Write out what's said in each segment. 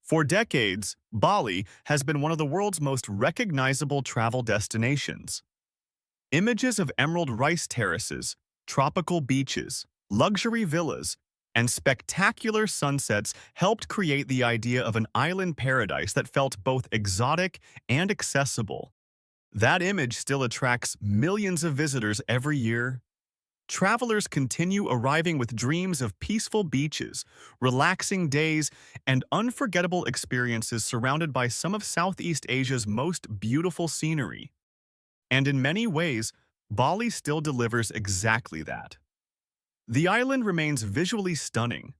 For decades, Bali has been one of the world's most recognizable travel destinations. Images of emerald rice terraces, tropical beaches, luxury villas, and spectacular sunsets helped create the idea of an island paradise that felt both exotic and accessible. That image still attracts millions of visitors every year. Travelers continue arriving with dreams of peaceful beaches, relaxing days, and unforgettable experiences surrounded by some of Southeast Asia's most beautiful scenery. And in many ways, Bali still delivers exactly that. The island remains visually stunning,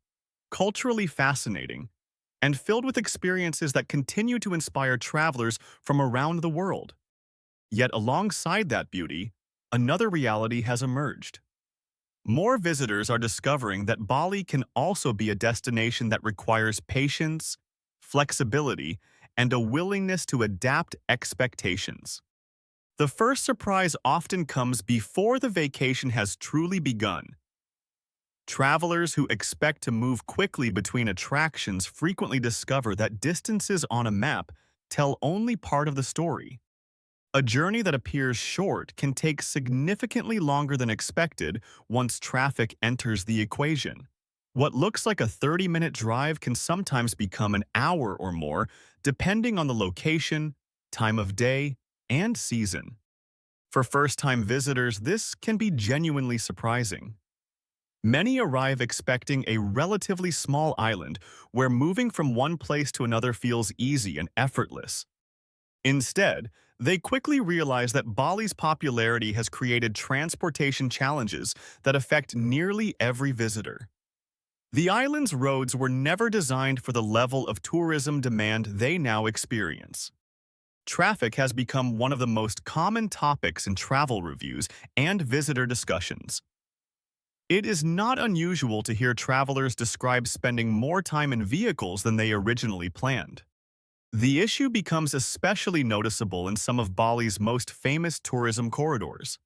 culturally fascinating, and filled with experiences that continue to inspire travelers from around the world. Yet alongside that beauty, another reality has emerged. More visitors are discovering that Bali can also be a destination that requires patience, flexibility, and a willingness to adapt expectations. The first surprise often comes before the vacation has truly begun. Travelers who expect to move quickly between attractions frequently discover that distances on a map tell only part of the story. A journey that appears short can take significantly longer than expected once traffic enters the equation. What looks like a 30-minute drive can sometimes become an hour or more, depending on the location, time of day, and season. For first-time visitors, this can be genuinely surprising. Many arrive expecting a relatively small island where moving from one place to another feels easy and effortless. Instead, they quickly realize that Bali's popularity has created transportation challenges that affect nearly every visitor. The island's roads were never designed for the level of tourism demand they now experience. Traffic has become one of the most common topics in travel reviews and visitor discussions. It is not unusual to hear travelers describe spending more time in vehicles than they originally planned. The issue becomes especially noticeable in some of Bali's most famous tourism corridors.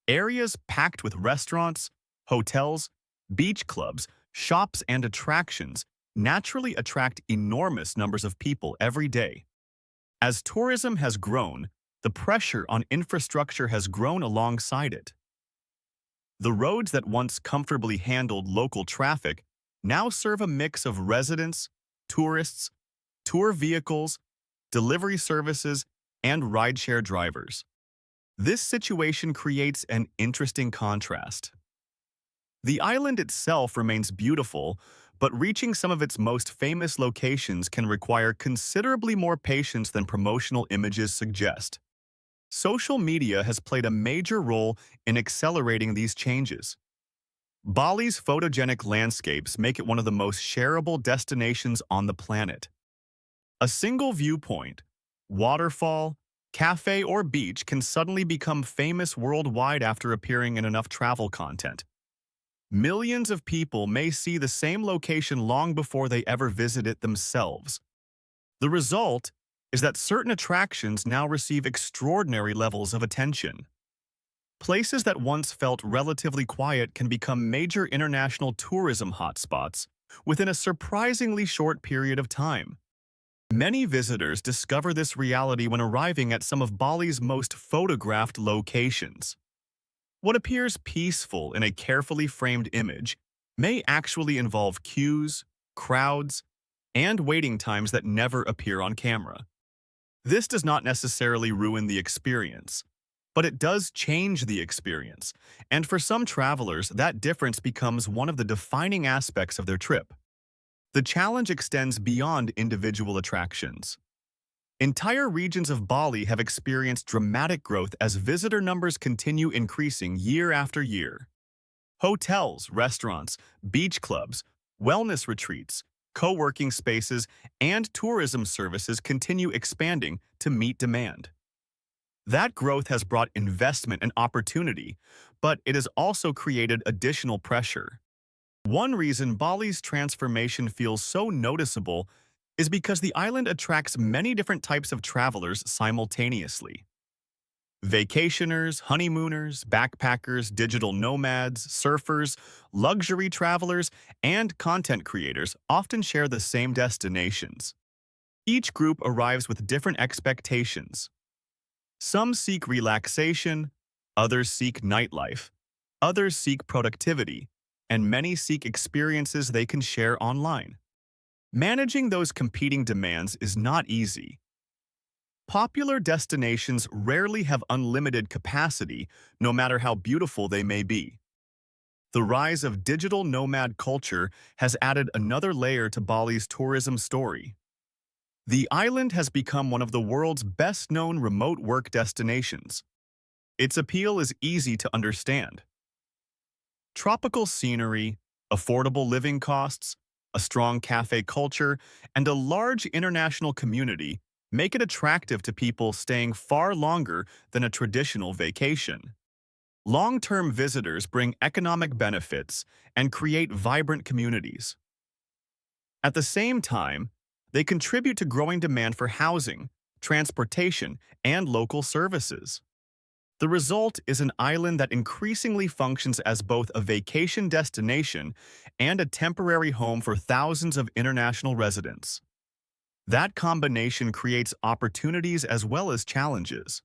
Areas packed with restaurants, hotels, beach clubs, shops, and attractions naturally attract enormous numbers of people every day. As tourism has grown, the pressure on infrastructure has grown alongside it. The roads that once comfortably handled local traffic now serve a mix of residents, tourists, tour vehicles, delivery services, and rideshare drivers. This situation creates an interesting contrast. The island itself remains beautiful, but reaching some of its most famous locations can require considerably more patience than promotional images suggest. Social media has played a major role in accelerating these changes. Bali's photogenic landscapes make it one of the most shareable destinations on the planet. A single viewpoint, waterfall, cafe, or beach can suddenly become famous worldwide after appearing in enough travel content. Millions of people may see the same location long before they ever visit it themselves. The result is that certain attractions now receive extraordinary levels of attention. Places that once felt relatively quiet can become major international tourism hotspots within a surprisingly short period of time. Many visitors discover this reality when arriving at some of Bali's most photographed locations. What appears peaceful in a carefully framed image may actually involve queues, crowds, and waiting times that never appear on camera. This does not necessarily ruin the experience, but it does change the experience, and for some travelers, that difference becomes one of the defining aspects of their trip. The challenge extends beyond individual attractions. Entire regions of Bali have experienced dramatic growth as visitor numbers continue increasing year after year. Hotels, restaurants, beach clubs, wellness retreats, co-working spaces, and tourism services continue expanding to meet demand. That growth has brought investment and opportunity, but it has also created additional pressure. One reason Bali's transformation feels so noticeable is because the island attracts many different types of travelers simultaneously. Vacationers, honeymooners, backpackers, digital nomads, surfers, luxury travelers, and content creators often share the same destinations. Each group arrives with different expectations. Some seek relaxation, others seek nightlife, others seek productivity, and many seek experiences they can share online. Managing those competing demands is not easy. Popular destinations rarely have unlimited capacity, no matter how beautiful they may be. The rise of digital nomad culture has added another layer to Bali's tourism story. The island has become one of the world's best-known remote work destinations. Its appeal is easy to understand. Tropical scenery, affordable living costs, a strong cafe culture, and a large international community make it attractive to people staying far longer than a traditional vacation. Long-term visitors bring economic benefits and create vibrant communities. At the same time, they contribute to growing demand for housing, transportation, and local services. The result is an island that increasingly functions as both a vacation destination and a temporary home for thousands of international residents. That combination creates opportunities as well as challenges.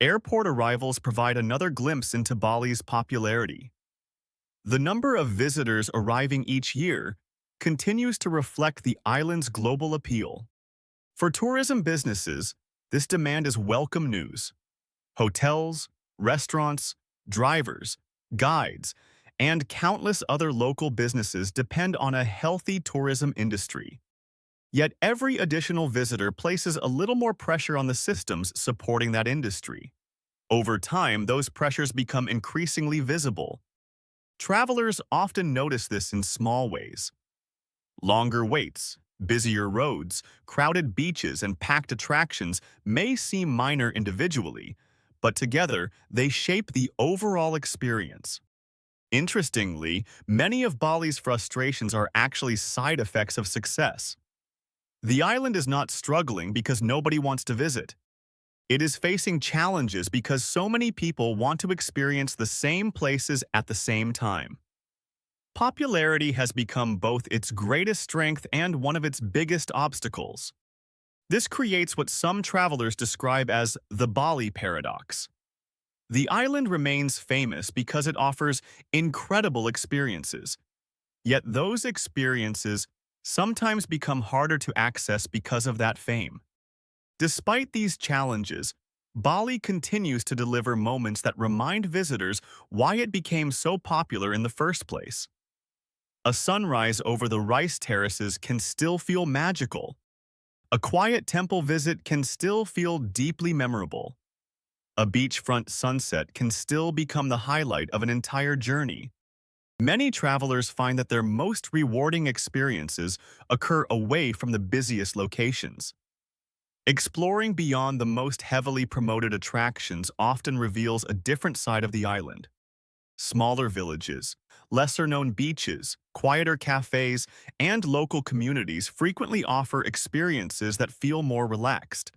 Airport arrivals provide another glimpse into Bali's popularity. The number of visitors arriving each year continues to reflect the island's global appeal. For tourism businesses, this demand is welcome news. Hotels, restaurants, drivers, guides, and countless other local businesses depend on a healthy tourism industry. Yet every additional visitor places a little more pressure on the systems supporting that industry. Over time, those pressures become increasingly visible. Travelers often notice this in small ways. Longer waits, busier roads, crowded beaches, and packed attractions may seem minor individually, but together they shape the overall experience. Interestingly, many of Bali's frustrations are actually side effects of success. The island is not struggling because nobody wants to visit. It is facing challenges because so many people want to experience the same places at the same time. Popularity has become both its greatest strength and one of its biggest obstacles. This creates what some travelers describe as the Bali paradox. The island remains famous because it offers incredible experiences, yet those experiences sometimes become harder to access because of that fame. Despite these challenges, Bali continues to deliver moments that remind visitors why it became so popular in the first place. A sunrise over the rice terraces can still feel magical. A quiet temple visit can still feel deeply memorable. A beachfront sunset can still become the highlight of an entire journey. Many travelers find that their most rewarding experiences occur away from the busiest locations. Exploring beyond the most heavily promoted attractions often reveals a different side of the island. Smaller villages, lesser-known beaches, quieter cafes, and local communities frequently offer experiences that feel more relaxed.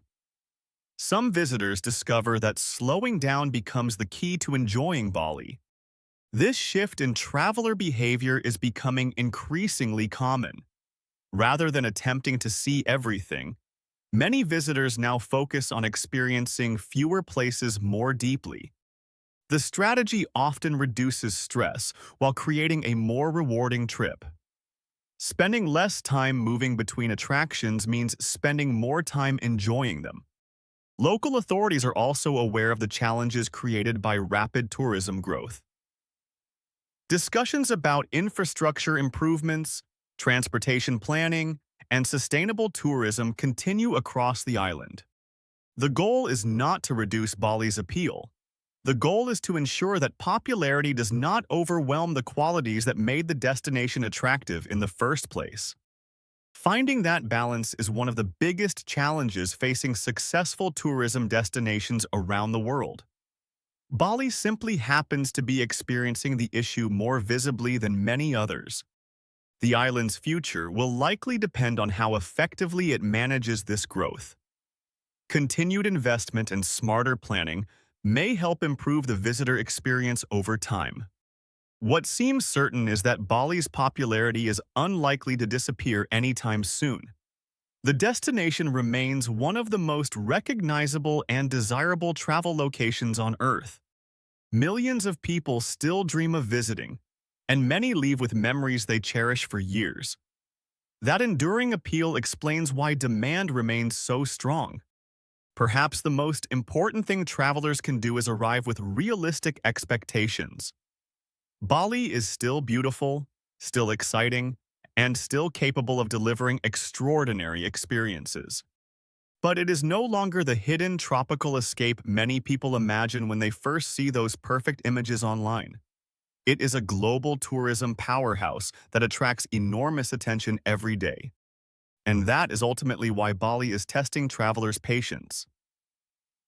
Some visitors discover that slowing down becomes the key to enjoying Bali. This shift in traveler behavior is becoming increasingly common. Rather than attempting to see everything, many visitors now focus on experiencing fewer places more deeply. The strategy often reduces stress while creating a more rewarding trip. Spending less time moving between attractions means spending more time enjoying them. Local authorities are also aware of the challenges created by rapid tourism growth. Discussions about infrastructure improvements, transportation planning, and sustainable tourism continue across the island. The goal is not to reduce Bali's appeal. The goal is to ensure that popularity does not overwhelm the qualities that made the destination attractive in the first place. Finding that balance is one of the biggest challenges facing successful tourism destinations around the world. Bali simply happens to be experiencing the issue more visibly than many others. The island's future will likely depend on how effectively it manages this growth. Continued investment and smarter planning may help improve the visitor experience over time. What seems certain is that Bali's popularity is unlikely to disappear anytime soon. The destination remains one of the most recognizable and desirable travel locations on Earth. Millions of people still dream of visiting, and many leave with memories they cherish for years. That enduring appeal explains why demand remains so strong. Perhaps the most important thing travelers can do is arrive with realistic expectations. Bali is still beautiful, still exciting, and still capable of delivering extraordinary experiences. But it is no longer the hidden tropical escape many people imagine when they first see those perfect images online. It is a global tourism powerhouse that attracts enormous attention every day. And that is ultimately why Bali is testing travelers' patience.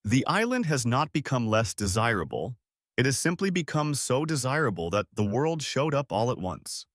The island has not become less desirable, it has simply become so desirable that the world showed up all at once.